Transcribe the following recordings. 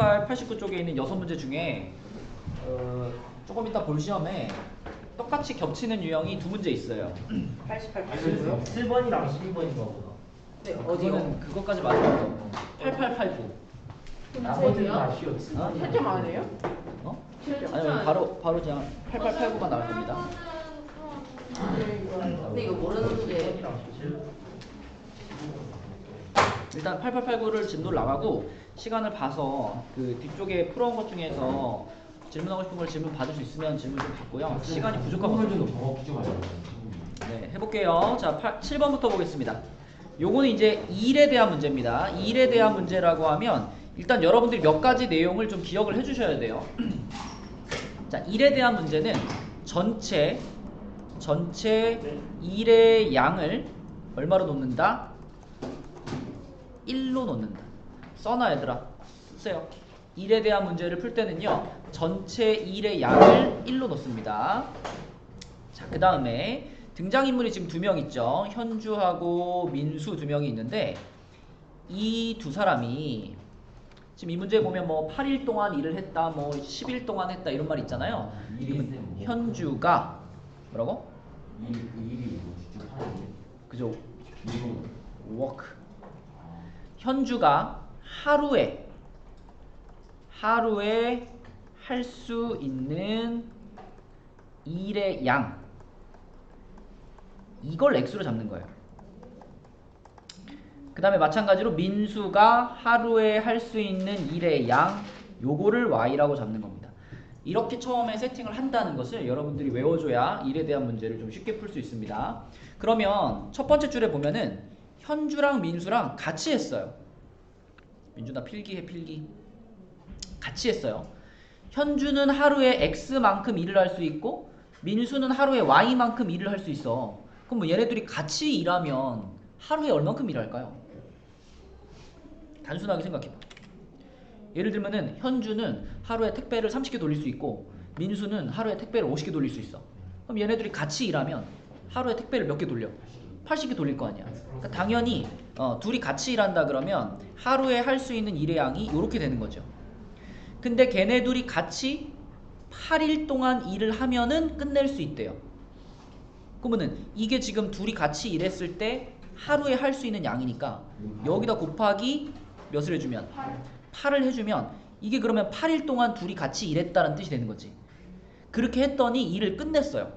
88, 89 쪽에 있는 6문제 중에 조금 이따 볼 시험에 똑같이 겹치는 유형이 2문제 있어요. 88, 89요? 7번이랑 12번인가 보다. 네, 그거는 그것까지 맞을 수 없고 88, 89. 나머지는 다 쉬웠지. 채점 안 해요? 어? 채점 아니 안 바로 그냥 88, 89만 나올 겁니다. 근데 이거 모르는 게 7번이랑 17. 일단 8889를 진도를 나가고 시간을 봐서 그 뒤쪽에 풀어온 것 중에서 질문하고 싶은 걸 질문 받을 수 있으면 질문 좀 받고요. 시간이 부족한 것도 좀 네, 해볼게요. 자, 7번부터 보겠습니다. 요거는 이제 일에 대한 문제입니다. 일에 대한 문제라고 하면 일단 여러분들이 몇 가지 내용을 좀 기억을 해주셔야 돼요. 자, 일에 대한 문제는 전체 일의 양을 얼마로 놓는다? 1로 놓는다. 써놔 얘들아. 쓰세요. 일에 대한 문제를 풀 때는요. 전체 일의 양을 1로 놓습니다. 자, 그 다음에 등장인물이 지금 2명 있죠. 현주하고 민수 2명이 있는데 이 두 사람이 지금 이 문제에 보면 뭐 8일 동안 일을 했다, 뭐 10일 동안 했다 이런 말 있잖아요. 그러면 현주가 뭐라고? 일이 직접 하는 게 그죠? 이거 워크. 현주가 하루에 할 수 있는 일의 양, 이걸 x로 잡는 거예요. 그 다음에 마찬가지로 민수가 하루에 할 수 있는 일의 양, 요거를 y라고 잡는 겁니다. 이렇게 처음에 세팅을 한다는 것을 여러분들이 외워줘야 일에 대한 문제를 좀 쉽게 풀 수 있습니다. 그러면 첫 번째 줄에 보면은 현주랑 민수랑 같이 했어요. 민준아 필기해. 필기. 같이 했어요. 현주는 하루에 x만큼 일을 할 수 있고 민수는 하루에 y만큼 일을 할 수 있어. 그럼 뭐 얘네들이 같이 일하면 하루에 얼만큼 일할까요? 단순하게 생각해봐. 예를 들면은 현주는 하루에 택배를 30개 돌릴 수 있고 민수는 하루에 택배를 50개 돌릴 수 있어. 그럼 얘네들이 같이 일하면 하루에 택배를 몇 개 돌려? 80개 돌릴 거 아니야. 그러니까 당연히 둘이 같이 일한다 그러면 하루에 할 수 있는 일의 양이 이렇게 되는 거죠. 근데 걔네 둘이 같이 8일 동안 일을 하면은 끝낼 수 있대요. 그러면은 이게 지금 둘이 같이 일했을 때 하루에 할 수 있는 양이니까 여기다 곱하기 몇을 해주면 8을 해주면 이게 그러면 8일 동안 둘이 같이 일했다는 뜻이 되는 거지. 그렇게 했더니 일을 끝냈어요.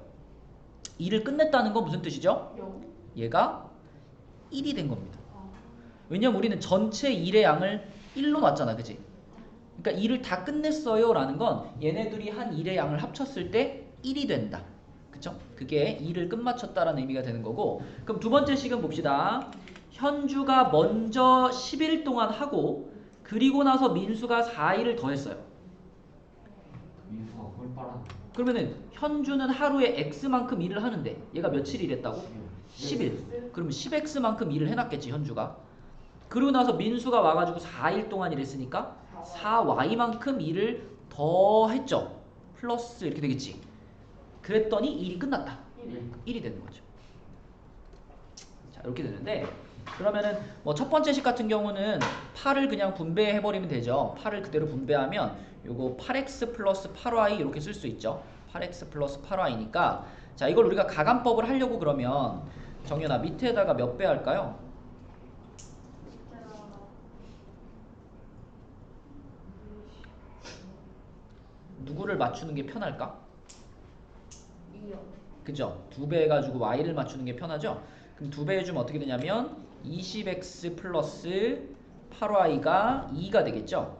일을 끝냈다는 건 무슨 뜻이죠? 얘가 1이 된 겁니다. 왜냐면 우리는 전체 일의 양을 1로 놨잖아, 그치? 그러니까 일을 다 끝냈어요 라는 건 얘네들이 한 일의 양을 합쳤을 때 1이 된다. 그쵸? 그게 일을 끝마쳤다라는 의미가 되는 거고. 그럼 두 번째 식은 봅시다. 현주가 먼저 10일 동안 하고 그리고 나서 민수가 4일을 더 했어요. 민수가 홀 빨았네. 그러면은 현주는 하루에 x만큼 일을 하는데 얘가 며칠 일했다고? 10일. 그러면 10x만큼 일을 해놨겠지 현주가. 그러고 나서 민수가 와가지고 4일 동안 일했으니까 4y만큼 일을 더 했죠. 플러스 이렇게 되겠지. 그랬더니 일이 끝났다. 1이 되는 거죠. 자, 이렇게 되는데 그러면은 뭐 첫 번째 식 같은 경우는 8을 그냥 분배해버리면 되죠. 8을 그대로 분배하면 요거 8x 플러스 8y 이렇게 쓸 수 있죠. 8x 플러스 8y니까 자, 이걸 우리가 가감법을 하려고 그러면 정연아 밑에다가 몇 배 할까요? 누구를 맞추는 게 편할까? 그죠? 2배 해가지고 y를 맞추는 게 편하죠? 그럼 2배 해주면 어떻게 되냐면 20x 플러스 8y가 2가 되겠죠?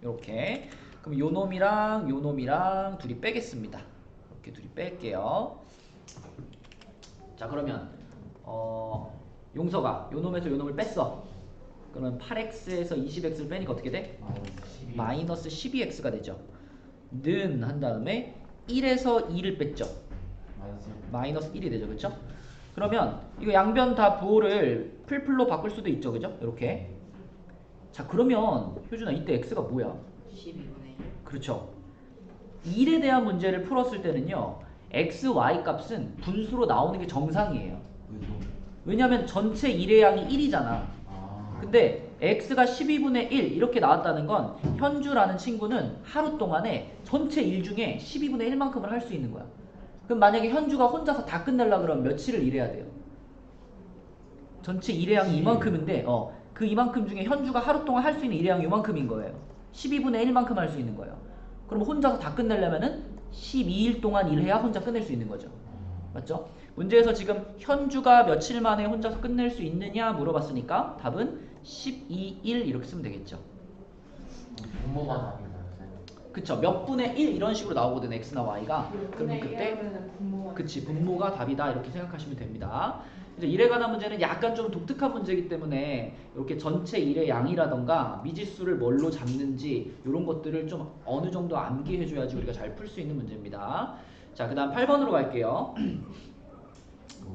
이렇게. 그럼 요 놈이랑 둘이 빼겠습니다. 이렇게 둘이 뺄게요. 자, 그러면 용서가 요 놈에서 요 놈을 뺐어. 그러면 8x에서 20x를 빼니까 어떻게 돼? 마이너스 12x가 되죠. 는 한 다음에 1에서 2를 뺐죠. 마이너스 1이 되죠. 그렇죠? 그러면 이거 양변 다 부호를 풀풀로 바꿀 수도 있죠. 그죠? 이렇게. 자, 그러면 효준아 이때 x가 뭐야? 12분의 1. 그렇죠. 1에 대한 문제를 풀었을 때는요. x, y 값은 분수로 나오는 게 정상이에요. 왜냐하면 전체 1의 양이 1이잖아. 근데 x가 12분의 1 이렇게 나왔다는 건 현주라는 친구는 하루 동안에 전체 일 중에 12분의 1만큼을 할 수 있는 거야. 그럼 만약에 현주가 혼자서 다 끝내려 그러면 며칠을 일해야 돼요? 전체 일의 양이 이만큼인데 그 이만큼 중에 현주가 하루 동안 할 수 있는 일의 양이 이만큼인 거예요. 12분의 1만큼 할 수 있는 거예요. 그럼 혼자서 다 끝내려면은 12일 동안 일해야 혼자 끝낼 수 있는 거죠. 맞죠? 문제에서 지금 현주가 며칠 만에 혼자서 끝낼 수 있느냐 물어봤으니까 답은 12일 이렇게 쓰면 되겠죠. 분모가 답인가요? 그쵸? 몇 분의 1 이런 식으로 나오거든 x나 y가. 그러면 그때 그치 분모가 답이다 이렇게 생각하시면 됩니다. 이제 일에 관한 문제는 약간 좀 독특한 문제이기 때문에 이렇게 전체 일의 양이라던가 미지수를 뭘로 잡는지 이런 것들을 좀 어느 정도 암기해 줘야지 우리가 잘 풀 수 있는 문제입니다. 자, 그 다음 8번으로 갈게요.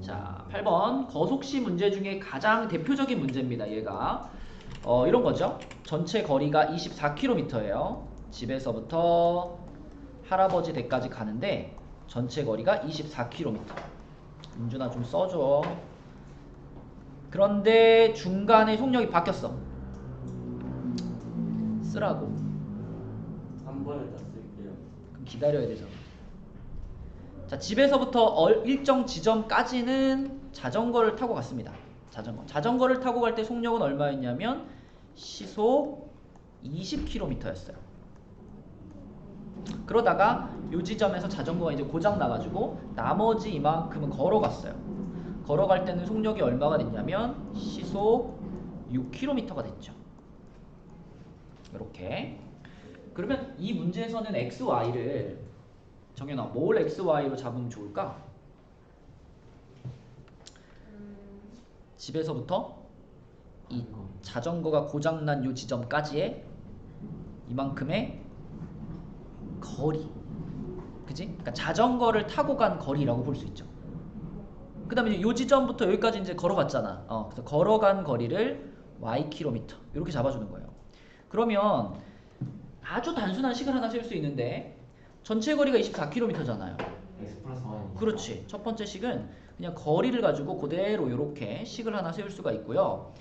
자, 8번 거속시 문제 중에 가장 대표적인 문제입니다. 얘가 이런 거죠. 전체 거리가 24km예요. 집에서부터 할아버지 댁까지 가는데 전체 거리가 24km. 민준아 좀 써줘. 그런데 중간에 속력이 바뀌었어. 쓰라고. 한 번에 다 쓸게요. 그럼 기다려야 되잖아. 자, 집에서부터 일정 지점까지는 자전거를 타고 갔습니다. 자전거를 타고 갈 때 속력은 얼마였냐면 시속 20km였어요. 그러다가 이 지점에서 자전거가 이제 고장 나가지고 나머지 이만큼은 걸어갔어요. 걸어갈 때는 속력이 얼마가 됐냐면 시속 6km가 됐죠. 이렇게. 그러면 이 문제에서는 x, y를 정연아 뭘 x, y로 잡으면 좋을까? 집에서부터 이 자전거가 고장난 이 지점까지의 이만큼의 거리, 그지? 그러니까 자전거를 타고 간 거리라고 볼 수 있죠. 그 다음에 이 지점부터 여기까지 이제 걸어갔잖아. 그래서 걸어간 거리를 y km 이렇게 잡아주는 거예요. 그러면 아주 단순한 식을 하나 세울 수 있는데 전체 거리가 24km잖아요. x 플러스 y. 그렇지. 첫 번째 식은 그냥 거리를 가지고 그대로 이렇게 식을 하나 세울 수가 있고요.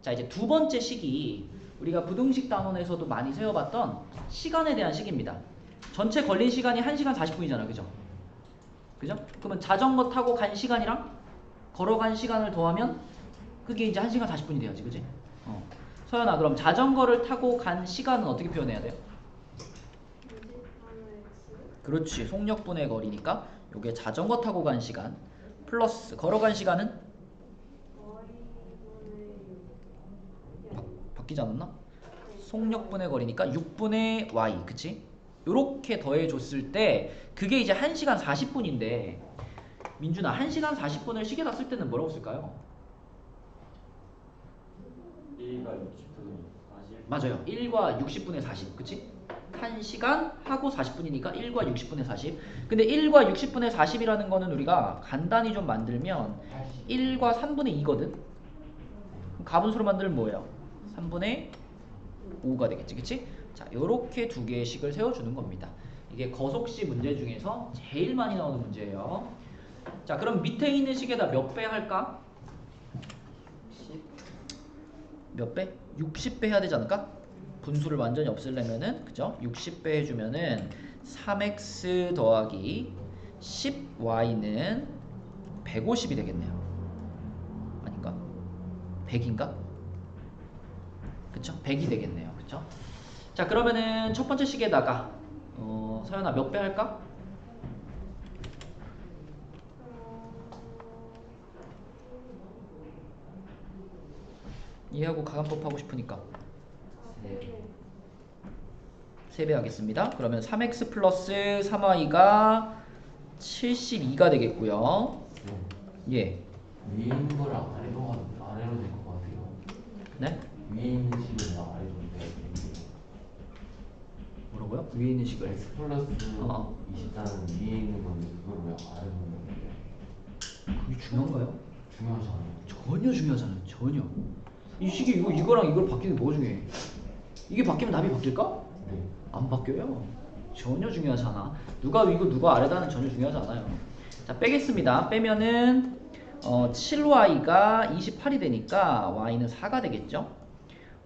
자, 이제 두 번째 식이 우리가 부등식 단원에서도 많이 세워봤던 시간에 대한 식입니다. 전체 걸린 시간이 1시간 40분이잖아. 그죠? 그죠? 그러면 자전거 타고 간 시간이랑 걸어간 시간을 더하면 그게 이제 1시간 40분이 돼야지. 그지? 서연아, 그럼 자전거를 타고 간 시간은 어떻게 표현해야 돼요? 그렇지. 속력분의 거리니까 요게 자전거 타고 간 시간 플러스 걸어간 시간은 바뀌지 않았나? 속력분의 거리니까 6분의 y. 그치? 요렇게 더해줬을 때 그게 이제 1시간 40분인데 민준아 1시간 40분을 시계다 쓸 때는 뭐라고 쓸까요? 1과 60분 40. 맞아요. 1과 60분의 40. 그치? 1시간 하고 40분이니까 1과 60분의 40. 근데 1과 60분의 40이라는 거는 우리가 간단히 좀 만들면 1과 3분의 2거든? 가분수로 만들면 뭐예요? 3분의 5가 되겠지. 그치? 자, 요렇게 두 개의 식을 세워주는 겁니다. 이게 거속시 문제 중에서 제일 많이 나오는 문제예요. 자, 그럼 밑에 있는 식에다 몇 배 할까? 10. 몇 배? 60배 해야 되지 않을까? 분수를 완전히 없애려면은, 그죠? 60배 해주면은 3x 더하기 10y는 150이 되겠네요. 아닌가? 100인가? 그쵸? 100이 되겠네요. 그쵸? 자, 그러면은 첫 번째 식에다가 서연아 몇 배 할까? 이해하고 가간법 하고 싶으니까 3배 하겠습니다. 그러면 3x 플러스 3y가 72가 되겠고요. 예. 위에 있는 거를 아래로 될 것 같아요. 네? 위에 있는 식을 아래로 돼야 뭐라고요? 위에 있는 식을 x 플러스 24는 위에 있는 건데 그걸 왜 아래로 놓는 그게 중요한가요? 중요하잖아요. 전혀 중요하지 않아요. 전혀. 이 식이 이거랑 이걸 바뀌는 게 뭐가 중요해? 이게 바뀌면 답이 바뀔까? 네. 안 바뀌어요. 전혀 중요하지 않아. 누가 위고 누가 아래다는 전혀 중요하지 않아요. 자, 빼겠습니다. 빼면은 7y가 28이 되니까 y는 4가 되겠죠.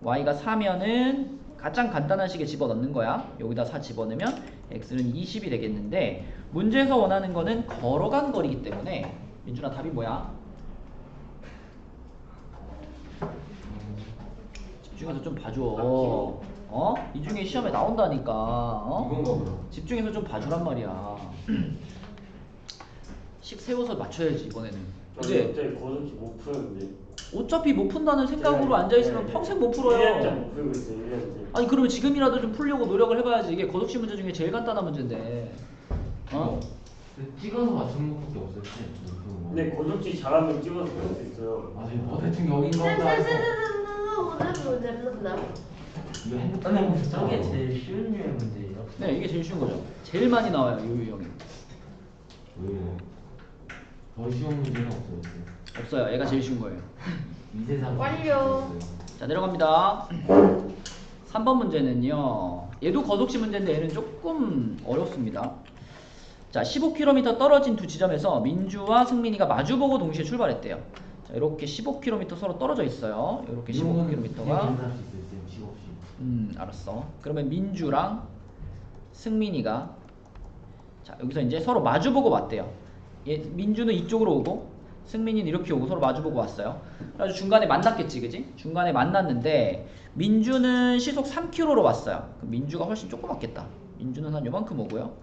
y가 4면은 가장 간단한 식에 집어넣는 거야. 여기다 4 집어넣으면 x는 20이 되겠는데 문제에서 원하는 거는 걸어간 거리이기 때문에 민준아 답이 뭐야? 집중해서 좀 봐줘. 어? 이 중에 시험에 나온다니까. 이건 어? 뭐야? 집중해서 좀 봐주란 말이야. 식 세워서 맞춰야지 이번에는. 근데 이제 고속시 못 푸는데. 어차피 못 푼다는 생각으로 앉아있으면 평생 못 풀어요. 1년째 못 풀고 있어요. 1년째. 아니 그러면 지금이라도 좀 풀려고 노력을 해봐야지. 이게 거듭식 문제 중에 제일 간단한 문제인데. 어? 찍어서 맞추는 것밖에 없었지. 근데 고속시 잘하면 찍어서 풀 수 있어요. 맞아. 뭐 대충 여긴가 보다 해서. 이거 핸드폰에 보면 저게 제일 쉬운 유의 문제예요. 네 이게 제일 쉬운 거죠. 제일 많이 나와요 요 유형이. 왜 이래? 더 쉬운 문제는 없어졌어요. 없어요. 얘가 제일 쉬운 거예요. 이 세상 완료. 자 내려갑니다. 3번 문제는요. 얘도 거속식 문제인데 얘는 조금 어렵습니다. 자 15km 떨어진 두 지점에서 민주와 승민이가 마주보고 동시에 출발했대요. 자 이렇게 15km 서로 떨어져 있어요. 이렇게 15km가 알았어. 그러면 민주랑 승민이가 자 여기서 이제 서로 마주보고 왔대요. 민주는 이쪽으로 오고 승민이는 이렇게 오고 서로 마주보고 왔어요. 그래서 중간에 만났겠지, 그지? 중간에 만났는데 민주는 시속 3km로 왔어요. 그럼 민주가 훨씬 조그맣겠다. 민주는 한 요만큼 오고요.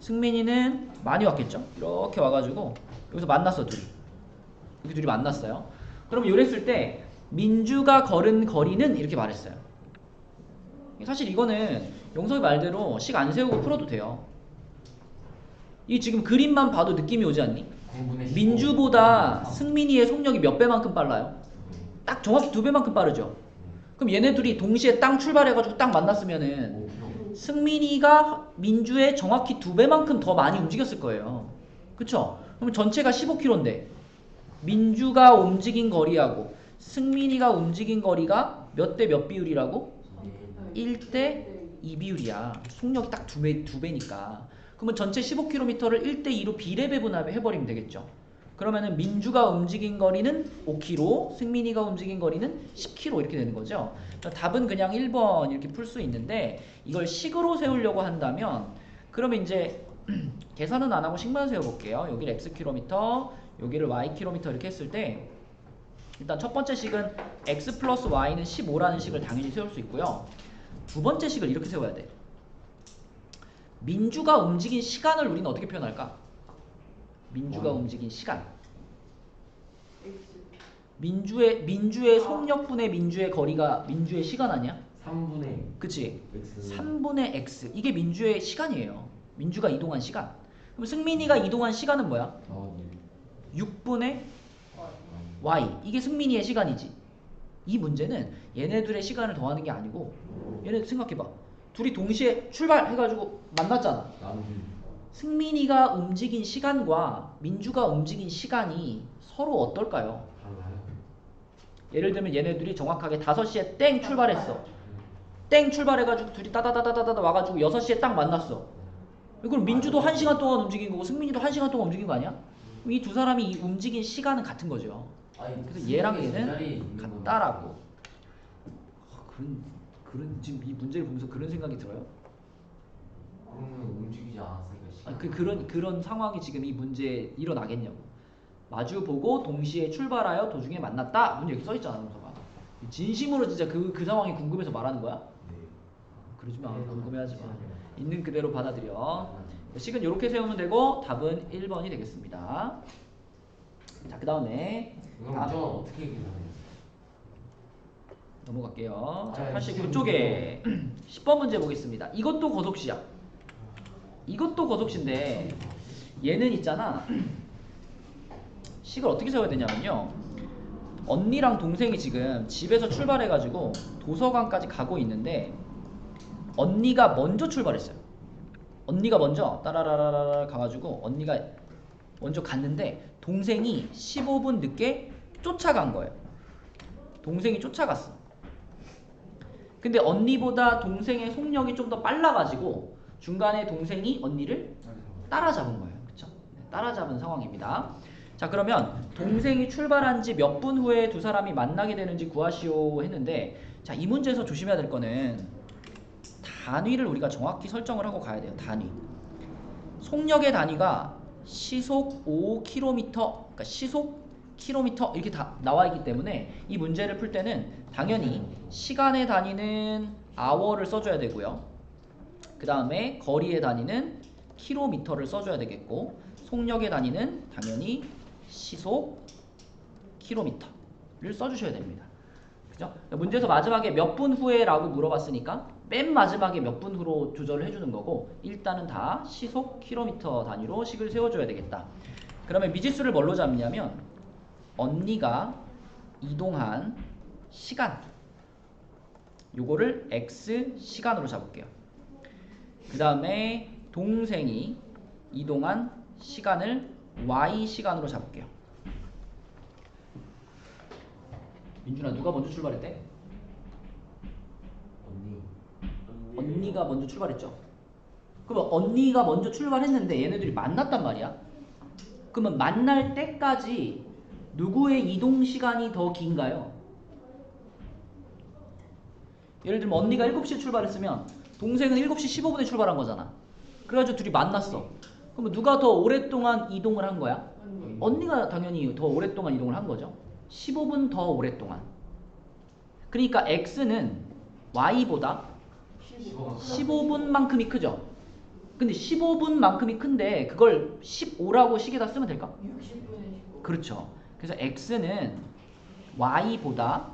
승민이는 많이 왔겠죠? 이렇게 와가지고 여기서 만났어 둘이. 이렇게 둘이 만났어요. 그럼 이랬을 때 민주가 걸은 거리는 이렇게 말했어요. 사실 이거는 영석이 말대로 식 안 세우고 풀어도 돼요. 이 지금 그림만 봐도 느낌이 오지 않니? 민주보다 승민이의 속력이 몇 배만큼 빨라요? 딱 정확히 2배만큼 빠르죠. 그럼 얘네 둘이 동시에 땅 출발해가지고 딱 만났으면은 승민이가 민주의 정확히 2배만큼 더 많이 움직였을 거예요. 그쵸? 그럼 전체가 15km인데 민주가 움직인 거리하고 승민이가 움직인 거리가 몇 대 몇 비율이라고? 1대 2 비율이야. 속력이 딱 2배니까. 그러면 전체 15km를 1대 2로 비례 배분해버리면 되겠죠. 그러면은 민주가 움직인 거리는 5km, 승민이가 움직인 거리는 10km 이렇게 되는 거죠. 답은 그냥 1번 이렇게 풀 수 있는데 이걸 식으로 세우려고 한다면 그러면 이제 계산은 안 하고 식만 세워볼게요. 여기를 xkm, 여기를ykm 이렇게 했을 때 일단 첫 번째 식은 x 플러스 y는 15라는 식을 당연히 세울 수 있고요. 두 번째 식을 이렇게 세워야 돼. 민주가 움직인 시간을 우리는 어떻게 표현할까? 민주가 움직인 시간. 민주의 속력분의 민주의 거리가 민주의 시간 아니야? 3분의 그치? X 3분의 x. 이게 민주의 시간이에요. 민주가 이동한 시간. 그럼 승민이가 이동한 시간은 뭐야? 6분의 y. 이게 승민이의 시간이지. 이 문제는 얘네들의 시간을 더하는 게 아니고 얘네 생각해봐. 둘이 동시에 출발해가지고 만났잖아. 승민이가 움직인 시간과 민주가 움직인 시간이 서로 어떨까요? 예를 들면 얘네들이 정확하게 5시에 땡 출발했어. 땡 출발해가지고 둘이 따다다다다다 와가지고 6시에 딱 만났어. 그럼 민주도 1시간 동안 움직인 거고 승민이도 1시간 동안 움직인 거 아니야? 이 두 사람이 움직인 시간은 같은 거죠. 그래서 얘랑 얘는 같다라고. 그런 지금 이 문제를 보면서 그런 생각이 들어요? 그러면 움직이지 않았으니까 아니, 그런 상황이 지금 이 문제에 일어나겠냐고. 마주 보고 동시에 출발하여 도중에 만났다. 문제 여기 써있잖아. 동서가. 진심으로 진짜 그 상황이 궁금해서 말하는 거야? 그러지 마. 궁금해하지 마. 있는 그대로 받아들여. 식은 이렇게 세우면 되고 답은 1번이 되겠습니다. 자, 그 다음에 그럼 저 어떻게 계산해요? 넘어갈게요. 자, 아, 89쪽에 10번 문제 보겠습니다. 이것도 거속시야. 이것도 거속시인데 얘는 있잖아. 식을 어떻게 세워야 되냐면요. 언니랑 동생이 지금 집에서 출발해가지고 도서관까지 가고 있는데 언니가 먼저 출발했어요. 언니가 먼저 따라라라라 가가지고 언니가 먼저 갔는데 동생이 15분 늦게 쫓아간 거예요. 동생이 쫓아갔어. 근데 언니보다 동생의 속력이 좀 더 빨라가지고 중간에 동생이 언니를 따라잡은 거예요. 그쵸? 따라잡은 상황입니다. 자, 그러면 동생이 출발한 지 몇 분 후에 두 사람이 만나게 되는지 구하시오 했는데 자, 이 문제에서 조심해야 될 거는 단위를 우리가 정확히 설정을 하고 가야 돼요. 단위. 속력의 단위가 시속 5km, 그러니까 시속 킬로미터 이렇게 다 나와 있기 때문에 이 문제를 풀 때는 당연히 시간의 단위는 hour를 써줘야 되고요. 그 다음에 거리의 단위는 킬로미터를 써줘야 되겠고, 속력의 단위는 당연히 시속 킬로미터를 써주셔야 됩니다. 그죠? 문제에서 마지막에 몇 분 후에 라고 물어봤으니까 맨 마지막에 몇 분 후로 조절을 해주는 거고, 일단은 다 시속 킬로미터 단위로 식을 세워줘야 되겠다. 그러면 미지수를 뭘로 잡냐면 언니가 이동한 시간, 요거를 x 시간으로 잡을게요. 그 다음에 동생이 이동한 시간을 y 시간으로 잡을게요. 민준아, 누가 먼저 출발했대? 언니가 먼저 출발했죠. 그러면 언니가 먼저 출발했는데 얘네들이 만났단 말이야. 그러면 만날 때까지 누구의 이동 시간이 더 긴가요? 예를 들면 언니가 7시에 출발했으면 동생은 7시 15분에 출발한 거잖아. 그래가지고 둘이 만났어. 그러면 누가 더 오랫동안 이동을 한 거야? 언니가 당연히 더 오랫동안 이동을 한 거죠. 15분 더 오랫동안. 그러니까 x는 y보다 15분만큼이 크죠. 근데 15분만큼이 큰데 그걸 15라고 식에다 쓰면 될까? 60분에 15. 그렇죠. 그래서 x는 y보다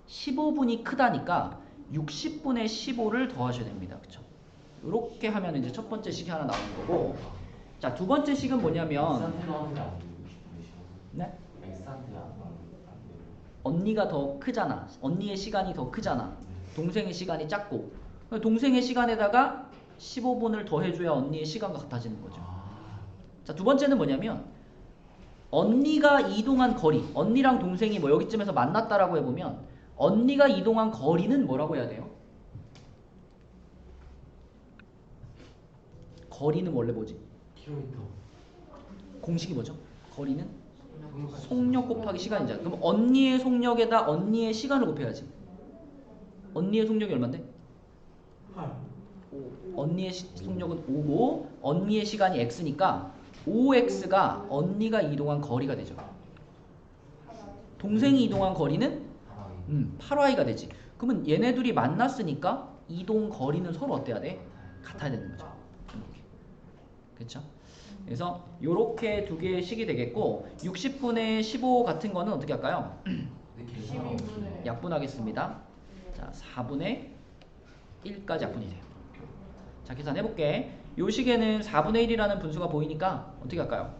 15분이 크다니까 60분의 15를 더하셔야 됩니다. 그렇죠? 이렇게 하면 이제 첫 번째 식이 하나 나오는 거고, 자, 두 번째 식은 뭐냐면 네? 언니가 더 크잖아. 언니의 시간이 더 크잖아. 동생의 시간이 작고, 동생의 시간에다가 15분을 더해줘야 언니의 시간과 같아지는 거죠. 자, 두 번째는 뭐냐면 언니가 이동한 거리, 언니랑 동생이 뭐 여기쯤에서 만났다라고 해보면 언니가 이동한 거리는 뭐라고 해야 돼요? 거리는 원래 뭐지? 킬로미터. 공식이 뭐죠? 거리는 속력 곱하기 시간이잖아. 그럼 언니의 속력에다 언니의 시간을 곱해야지. 언니의 속력이 얼만데? 8. 언니의 속력은 5고 언니의 시간이 x니까 5x가 언니가 이동한 거리가 되죠. 동생이 이동한 거리는 8y가 되지. 그러면 얘네 둘이 만났으니까 이동 거리는 서로 어때야 돼? 같아야 되는 거죠. 이렇게. 그렇죠? 그래서 요렇게 두 개의 식이 되겠고, 60분의 15 같은 거는 어떻게 할까요? 12분에. 약분하겠습니다. 자, 4분의 1까지 약분이 돼요. 자, 계산해볼게. 요 식에는 4분의 1이라는 분수가 보이니까 어떻게 할까요?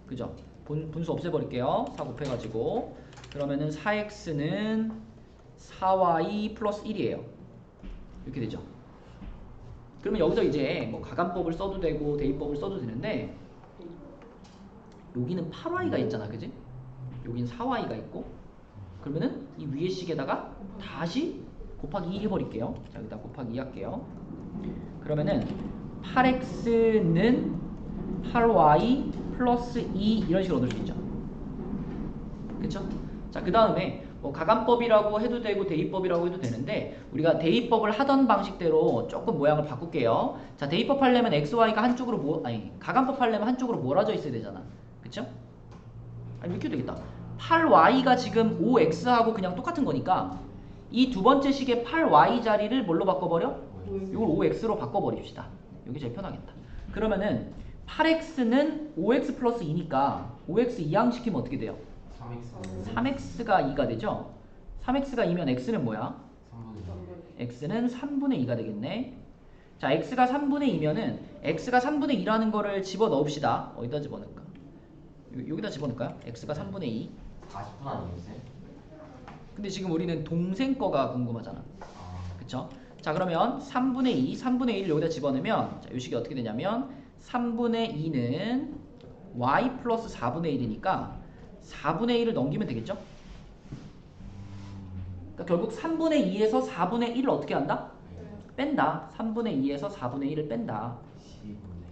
그죠? 분수 없애버릴게요. 4 곱해가지고. 그러면은 4x는 4y 플러스 1이에요. 이렇게 되죠. 그러면 여기서 이제 뭐 가간법을 써도 되고 대입법을 써도 되는데, 여기는 8y가 있잖아. 그지? 여긴 4y가 있고, 그러면은 이 위에 식에다가 다시 곱하기 2 해버릴게요. 자, 여기다 곱하기 2 할게요. 그러면은 8x는 8y 플러스 2 이런 식으로 얻을 수 있죠. 그쵸? 자, 그 다음에 뭐 가간법이라고 해도 되고 대입법이라고 해도 되는데, 우리가 대입법을 하던 방식대로 조금 모양을 바꿀게요. 자, 대입법 하려면 xy가 한쪽으로 가간법 하려면 한쪽으로 몰아져 있어야 되잖아. 그쵸? 아니, 이렇게 해도 되겠다. 8y가 지금 5x하고 그냥 똑같은 거니까 이 두 번째 식의 8y 자리를 뭘로 바꿔버려? 이걸 5x로 바꿔버립시다. 여기 제일 편하겠다. 그러면은 8x는 5x 플러스 2니까 5x 이항시키면 어떻게 돼요? 3x가 2가 되죠? 3x가 2면 x는 뭐야? x는 3분의 2가 되겠네. 자, x가 3분의 2면은 x가 3분의 2라는 거를 집어넣읍시다. 어디다 집어넣을까? 여기다 집어넣을까요? x가 3분의 2. 40분 아니었어요? 근데 지금 우리는 동생 거가 궁금하잖아. 그쵸? 자, 그러면 3분의 2, 3분의 1을 여기다 집어넣으면, 자, 이 식이 어떻게 되냐면 3분의 2는 y 플러스 4분의 1이니까 4분의 1을 넘기면 되겠죠? 그러니까 결국 3분의 2에서 4분의 1을 어떻게 한다? 뺀다. 3분의 2에서 4분의 1을 뺀다. 12분의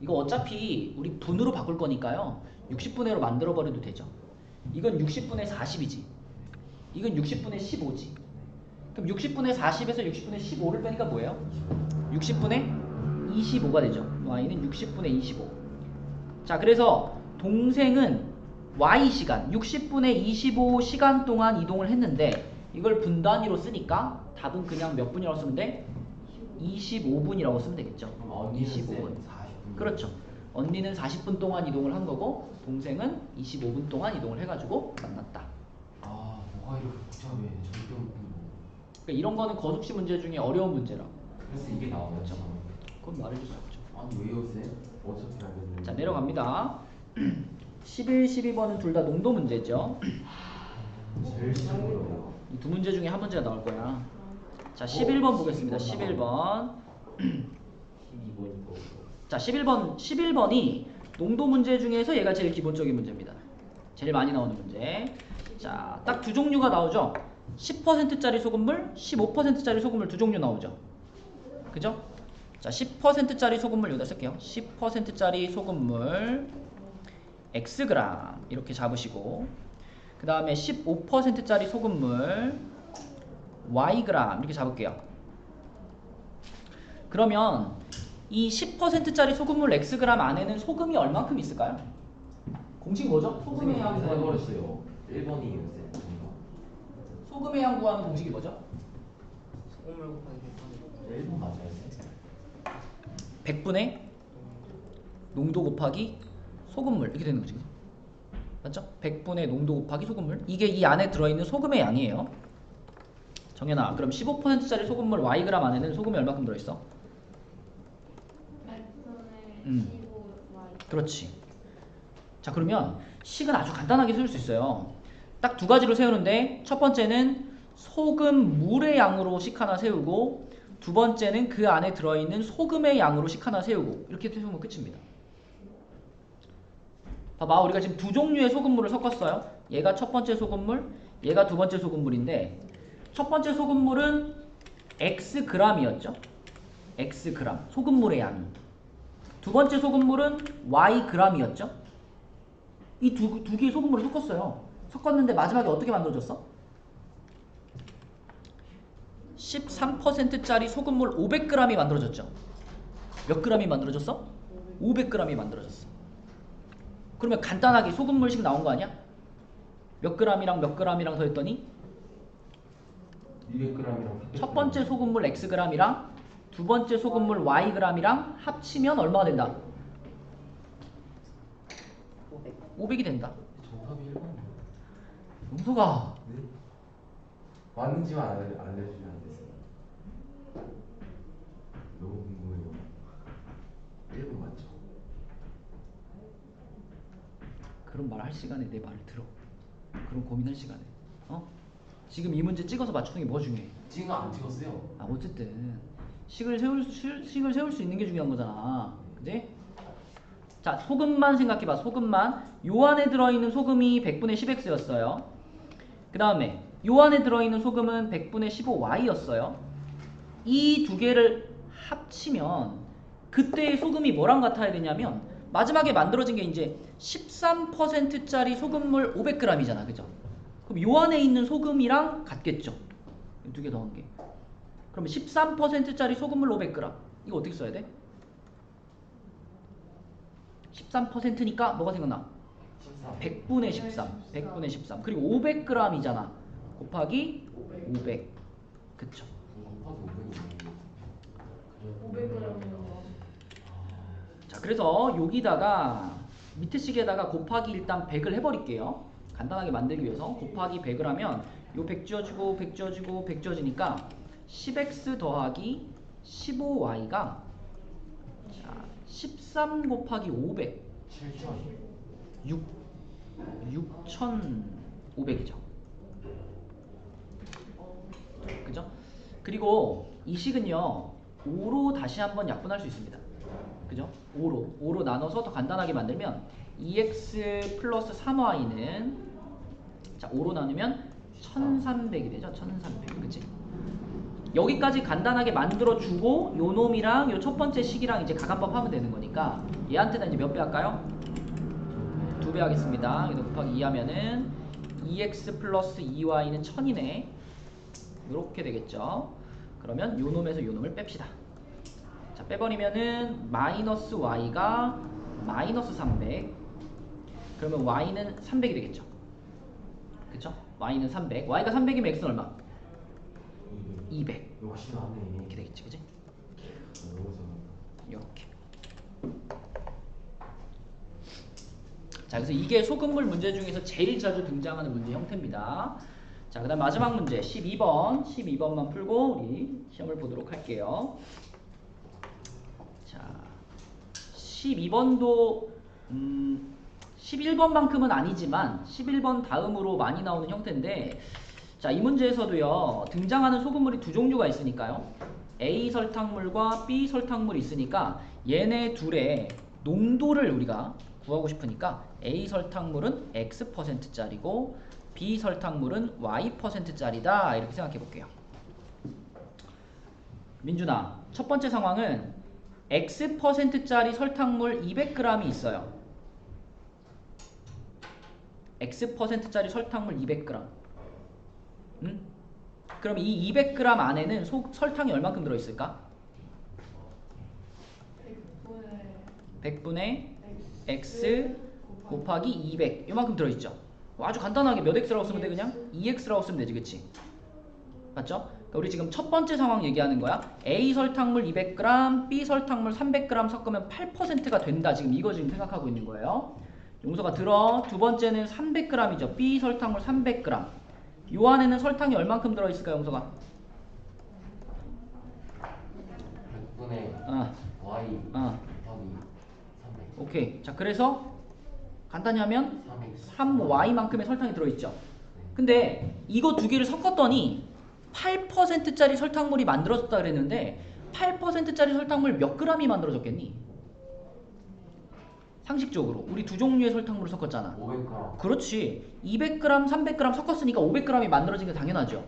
이거 어차피 우리 분으로 바꿀 거니까요. 60분의 1로 만들어버려도 되죠. 이건 60분의 40이지. 이건 60분의 15지. 그럼 60분의 40에서 60분의 15를 빼니까 뭐예요? 60분의 25가 되죠. y는 60분의 25. 자, 그래서 동생은 y시간, 60분의 25시간 동안 이동을 했는데 이걸 분 단위로 쓰니까 답은 그냥 몇 분이라고 쓰면 돼? 25분이라고 쓰면 되겠죠. 그럼 언니는 25분. 40분. 그렇죠. 언니는 40분 동안 이동을 한 거고 동생은 25분 동안 이동을 해가지고 만났다. 아, 뭐가 이렇게 복잡해. 절대 못 풀고. 그러니까 이런 거는 거숙시 문제 중에 어려운 문제라. 그래서 이게 나오죠. 그건 말해줄 수 없죠. 아니 왜 요새? 어차피 알겠는데. 자, 내려갑니다. 11, 12번은 둘 다 농도 문제죠. 제일 쉬운 거예요. 이 두 문제 중에 한 문제가 나올 거야. 자, 11번 보겠습니다. 11번. 12번이고. 자, 11번이 농도 문제 중에서 얘가 제일 기본적인 문제입니다. 제일 많이 나오는 문제. 자, 딱 두 종류가 나오죠. 10%짜리 소금물, 15%짜리 소금물 두 종류 나오죠. 그죠? 자, 10%짜리 소금물 여기다 쓸게요. 10%짜리 소금물 Xg 이렇게 잡으시고 그 다음에 15%짜리 소금물 Yg 이렇게 잡을게요. 그러면 이 10%짜리 소금물 Xg 안에는 소금이 얼만큼 있을까요? 공식 뭐죠? 소금의 양 구하는 거. 해버렸어요. 1번이 요새. 소금의 양 구하는 공식이 뭐죠? 소금물 곱하기 1번 맞아요. 100분의 농도 곱하기 소금물 이렇게 되는 거죠. 맞죠? 100분의 농도 곱하기 소금물. 이게 이 안에 들어있는 소금의 양이에요. 정연아, 그럼 15%짜리 소금물 Yg 안에는 소금이 얼마큼 들어있어? 100분의 15y. 그렇지. 자, 그러면 식은 아주 간단하게 세울 수 있어요. 딱 두 가지로 세우는데 첫 번째는 소금물의 양으로 식 하나 세우고 두 번째는 그 안에 들어있는 소금의 양으로 식 하나 세우고 이렇게 세우면 끝입니다. 봐봐, 우리가 지금 두 종류의 소금물을 섞었어요. 얘가 첫 번째 소금물, 얘가 두 번째 소금물인데 첫 번째 소금물은 Xg이었죠. Xg, 소금물의 양이. 두 번째 소금물은 Yg이었죠. 이 두 개의 소금물을 섞었어요. 섞었는데 마지막에 어떻게 만들어졌어? 13%짜리 소금물 500g이 만들어졌죠. 몇 g이 만들어졌어? 500g이 만들어졌어. 그러면 간단하게 소금물식 나온 거 아니야? 몇 g이랑 몇 g이랑 더했더니 200g이랑 첫 번째 소금물 Xg이랑 두 번째 소금물 Yg이랑 합치면 얼마가 된다? 500이 된다. 정답이 1번이에요. 용서가 네? 맞는지만 알려주면 안 됐어요. 너무 궁금해요. 1번 맞죠? 그런 말 할 시간에 내 말을 들어. 그런 고민할 시간에. 지금 이 문제 찍어서 맞추는 게 뭐가 중요해? 찍은 거 안 찍었어요. 어쨌든 식을 세울 수 있는 게 중요한 거잖아. 그지? 자, 소금만 생각해봐. 소금만. 요 안에 들어있는 소금이 100분의 10x였어요. 그 다음에 요 안에 들어있는 소금은 100분의 15y였어요. 이 두 개를 합치면 그때의 소금이 뭐랑 같아야 되냐면 마지막에 만들어진 게 이제 13%짜리 소금물 500g이잖아. 그죠? 그럼 요 안에 있는 소금이랑 같겠죠. 두 개 더한 게. 그러면 13%짜리 소금물 500g. 이거 어떻게 써야 돼? 13%니까 뭐가 생각나? 100분의 13. 100분의 13. 그리고 500g이잖아. 곱하기 500. 그쵸? 곱하기 500g이요. 자, 그래서 여기다가 밑에 식에다가 곱하기 일단 100을 해버릴게요. 간단하게 만들기 위해서 곱하기 100을 하면 요 100 지워지고 100 지워지고 100 지워지니까 10x 더하기 15y가 13 곱하기 500 6,500이죠. 그죠? 그리고 이 식은요 5로 다시 한번 약분할 수 있습니다. 그죠? 5로 나눠서 더 간단하게 만들면 2x 플러스 3y는 자 5로 나누면 1300이 되죠. 1300. 그치? 여기까지 간단하게 만들어주고 요 놈이랑 요 첫 번째 식이랑 이제 가간법 하면 되는 거니까 얘한테는 이제 몇 배 할까요? 2배 2배 하겠습니다. 여기다 곱하기 2 하면은 2x 플러스 2y는 1000이네. 이렇게 되겠죠. 그러면 요 놈에서 요 놈을 뺍시다. 자, 빼버리면은 마이너스 y가 마이너스 300. 그러면 y는 300이 되겠죠. 그쵸? y는 300. y가 300이면 x는 얼마? 200. 역시 나네. 이렇게 되겠지, 그치? 이렇게. 자, 그래서 이게 소금물 문제 중에서 제일 자주 등장하는 문제 형태입니다. 자, 그 다음 마지막 문제 12번. 12번만 풀고 우리 시험을 보도록 할게요. 자, 12번도 11번만큼은 아니지만 11번 다음으로 많이 나오는 형태인데, 자, 이 문제에서도요 등장하는 소금물이 두 종류가 있으니까요. A 설탕물과 B 설탕물이 있으니까 얘네 둘의 농도를 우리가 구하고 싶으니까 A 설탕물은 X%짜리고 B 설탕물은 Y%짜리다 이렇게 생각해 볼게요. 민준아, 첫 번째 상황은 X%짜리 설탕물 200g이 있어요. X%짜리 설탕물 200g. 응? 그럼 이 200g 안에는 설탕이 얼만큼 들어있을까? 100분의 X 곱하기 200 이만큼 들어있죠. 아주 간단하게 몇 X라고 쓰면 돼? 그냥 2X라고 쓰면 되지, 그치? 맞죠? 그러니까 우리 지금 첫 번째 상황 얘기하는 거야. A 설탕물 200g, B 설탕물 300g 섞으면 8%가 된다. 지금 이거 지금 생각하고 있는 거예요. 용서가 들어. 두 번째는 300g이죠. B 설탕물 300g. 요 안에는 설탕이 얼만큼 들어있을까, 용서가? 100분의 y 곱하기 300. 오케이. 자, 그래서 간단히 하면 3x. 3y만큼의 설탕이 들어있죠. 근데 이거 두 개를 섞었더니 8%짜리 설탕물이 만들어졌다 그랬는데 8%짜리 설탕물 몇 g이 만들어졌겠니? 상식적으로 우리 두 종류의 설탕물을 섞었잖아. 500g. 그렇지. 200g, 300g 섞었으니까 500g이 만들어진 게 당연하죠.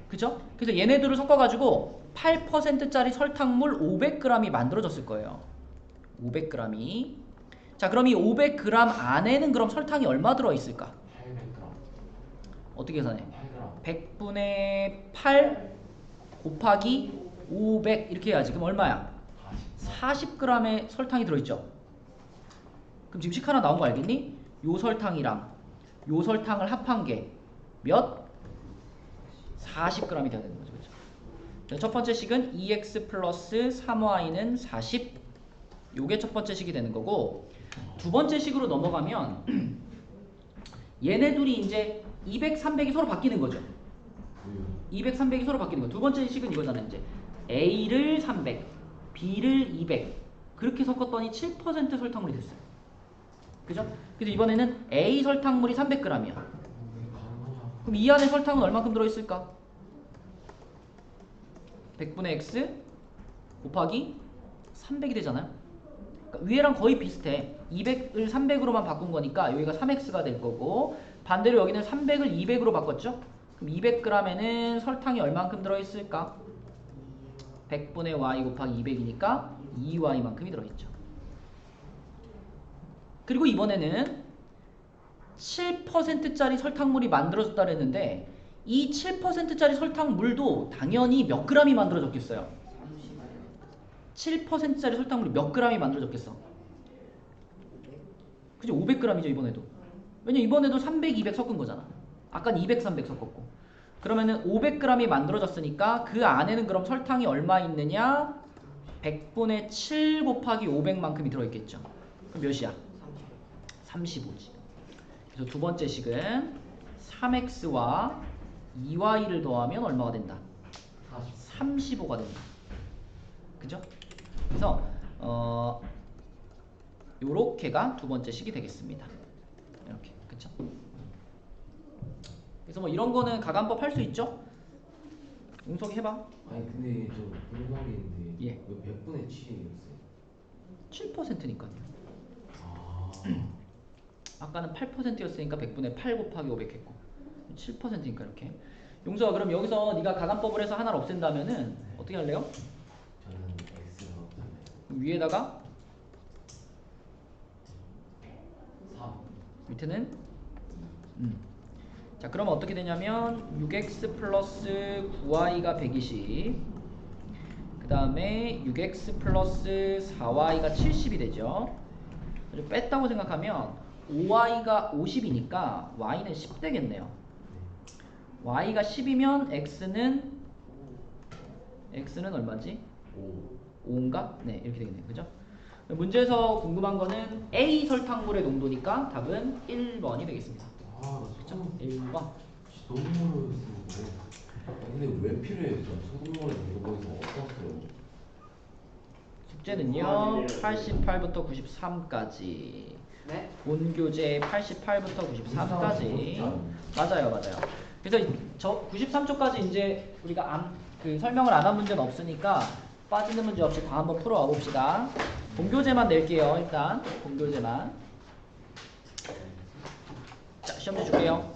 그죠? 그래서 얘네들을 섞어가지고 8%짜리 설탕물 500g이 만들어졌을 거예요. 500g이. 자, 그럼 이 500g 안에는 그럼 설탕이 얼마 들어있을까? 800g. 어떻게 계산해? 8g. 100분의 8 곱하기 500 이렇게 해야지. 그럼 얼마야? 40g의 설탕이 들어있죠. 그럼 지금 식 하나 나온 거 알겠니? 요 설탕이랑 요 설탕을 합한 게 몇? 40g이 돼야 되는 거죠. 그렇죠? 첫 번째 식은 2x 플러스 3y는 40. 요게 첫 번째 식이 되는 거고, 두 번째 식으로 넘어가면 얘네 둘이 이제 200, 300이 서로 바뀌는 거죠. 200, 300이 서로 바뀌는 거. 두 번째 식은 이거잖아요. 이제 A를 300, B를 200 그렇게 섞었더니 7% 설탕물이 됐어요. 그죠? 그래서 이번에는 A 설탕물이 300g이야. 그럼 이 안에 설탕은 얼마큼 들어있을까? 100분의 X 곱하기 300이 되잖아요. 그러니까 위에랑 거의 비슷해. 200을 300으로만 바꾼 거니까 여기가 3X가 될 거고, 반대로 여기는 300을 200으로 바꿨죠? 그럼 200g에는 설탕이 얼만큼 들어있을까? 100분의 Y 곱하기 200이니까 2Y만큼이 들어있죠. 그리고 이번에는 7%짜리 설탕물이 만들어졌다 그랬는데 이 7%짜리 설탕물도 당연히 몇 g이 만들어졌겠어요? 7%짜리 설탕물이 몇 g이 만들어졌겠어? 그죠? 500g이죠 이번에도. 왜냐면 이번에도 300, 200 섞은 거잖아. 아까는 200, 300 섞었고. 그러면은 500g이 만들어졌으니까 그 안에는 그럼 설탕이 얼마 있느냐? 100분의 7 곱하기 500만큼이 들어있겠죠. 그럼 몇이야? 35지. 그래서 두 번째 식은 3x와 2y를 더하면 얼마가 된다? 35가 된다. 그죠? 그래서 요렇게가 두 번째 식이 되겠습니다. 이렇게. 그쵸? 그래서 뭐 이런 거는 가감법 할 수 있죠? 용석이 해봐. 아니 근데 저 궁금한 게 있는데 예. 왜 100분의 7이었어요? 7%니까요. 아. 아까는 8%였으니까 100분의 8 곱하기 500 했고 7%니까 이렇게. 용서가 그럼 여기서 네가 가감법을 해서 하나를 없앤다면은 어떻게 할래요? 저는 X가 없잖아요. 위에다가 3. 밑에는 자, 그러면 어떻게 되냐면 6x 플러스 9y가 120, 그 다음에 6x 플러스 4y가 70이 되죠. 그리고 뺐다고 생각하면 5y가 50이니까 y는 10 되겠네요. y가 10이면 x는 얼마지? 5인가? 네, 이렇게 되겠네요. 그죠? 문제에서 궁금한 거는 A 설탕물의 농도니까 답은 1번이 되겠습니다. 아, 그쵸? 1번. 너무 모르겠어. 근데 왜 필요해요? 소금물에 거기서 어떻어요? 숙제는요 88부터 93까지 네? 본 교재 88부터 93까지 맞아요. 그래서 저 93초까지 이제 우리가 그 설명을 안 한 문제는 없으니까 빠지는 문제 없이 다 한번 풀어와 봅시다. 본 교재만 낼게요. 일단 본 교재만. 자, 시험지 줄게요.